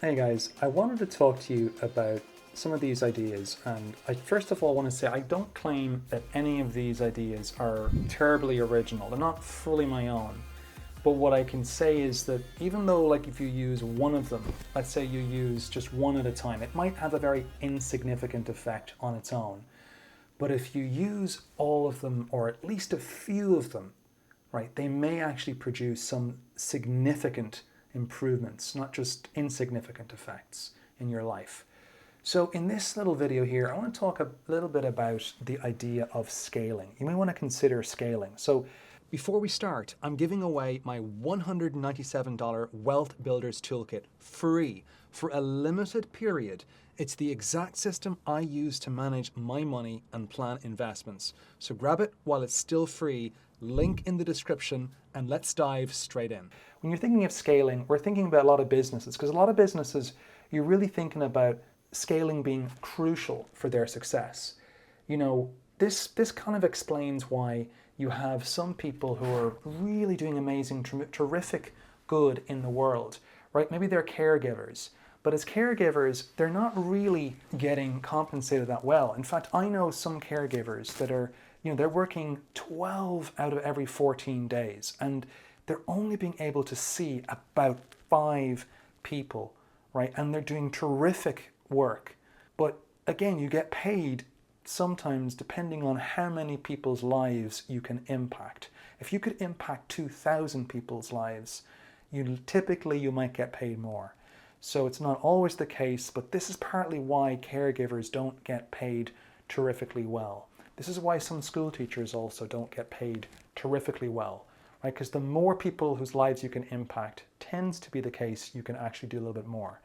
Hey guys, I wanted to talk to you about some of these ideas, and I first of all want to say I don't claim that any of these ideas are terribly original. They're not fully my own. But what I can say is that even though, like, if you use one of them, let's say you use just one at a time, it might have a very insignificant effect on its own. But if you use all of them, or at least a few of them, right, they may actually produce some significant improvements, not just insignificant effects in your life. So in this little video here, I want to talk a little bit about the idea of scaling. You may want to consider scaling. So before we start, I'm giving away my $197 Wealth Builders Toolkit free for a limited period. It's the exact system I use to manage my money and plan investments. So grab it while it's still free, link in the description, and let's dive straight in. When you're thinking of scaling, we're thinking about a lot of businesses, because a lot of businesses, you're really thinking about scaling being crucial for their success. You know, this kind of explains why you have some people who are really doing amazing, terrific good in the world, right? Maybe they're caregivers, but as caregivers, they're not really getting compensated that well. In fact, I know some caregivers that are, they're working 12 out of every 14 days, and they're only being able to see about 5 people, right? And they're doing terrific work. But again, you get paid sometimes depending on how many people's lives you can impact. If you could impact 2,000 people's lives, you might get paid more. So it's not always the case, but this is partly why caregivers don't get paid terrifically well. This is why some school teachers also don't get paid terrifically well, right? Because the more people whose lives you can impact tends to be the case you can actually do a little bit more.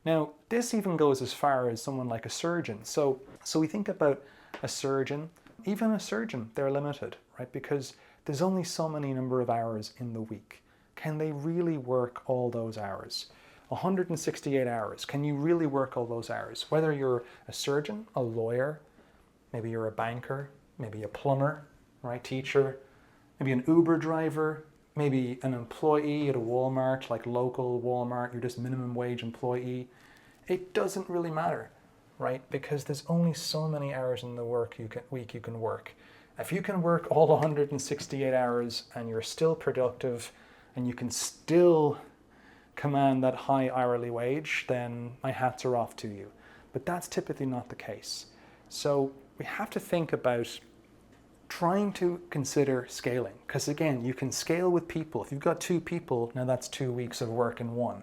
Now, this even goes as far as someone like a surgeon. So we think about a surgeon, even a surgeon, they're limited, right? Because there's only so many number of hours in the week. Can they really work all those hours? 168 hours. Can you really work all those hours? Whether you're a surgeon, a lawyer, maybe you're a banker, maybe a plumber, right? Teacher, maybe an Uber driver, maybe an employee at a Walmart, like local Walmart, you're just minimum wage employee. It doesn't really matter, right? Because there's only so many hours in the week you can work. If you can work all 168 hours and you're still productive and you can still command that high hourly wage, then my hats are off to you. But that's typically not the case. So we have to think about trying to consider scaling, because again, you can scale with people. If you've got 2 people, now that's 2 weeks of work in one,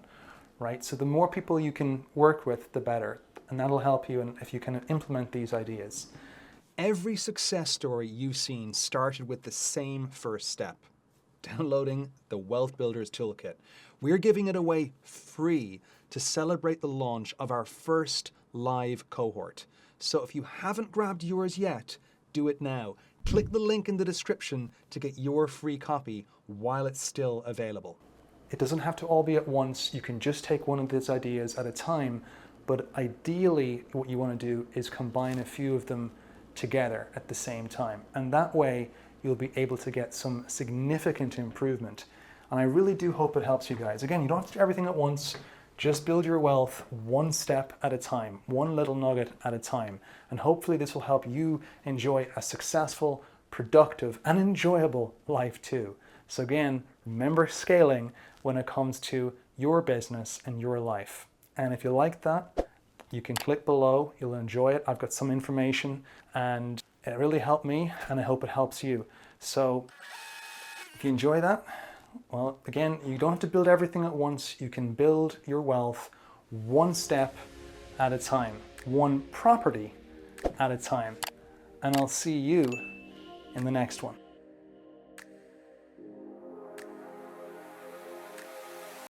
right? So the more people you can work with, the better, and that'll help you if you can implement these ideas. Every success story you've seen started with the same first step: downloading the Wealth Builders Toolkit. We're giving it away free to celebrate the launch of our first live cohort. So if you haven't grabbed yours yet, do it now. Click the link in the description to get your free copy while it's still available. It doesn't have to all be at once. You can just take one of these ideas at a time, but ideally what you want to do is combine a few of them together at the same time. And that way you'll be able to get some significant improvement. And I really do hope it helps you guys. Again, you don't have to do everything at once. Just build your wealth one step at a time, one little nugget at a time. And hopefully this will help you enjoy a successful, productive, and enjoyable life too. So again, remember scaling when it comes to your business and your life. And if you like that, you can click below. You'll enjoy it. I've got some information and it really helped me, and I hope it helps you. So if you enjoy that, well, again, you don't have to build everything at once. You can build your wealth one step at a time, one property at a time. And I'll see you in the next one.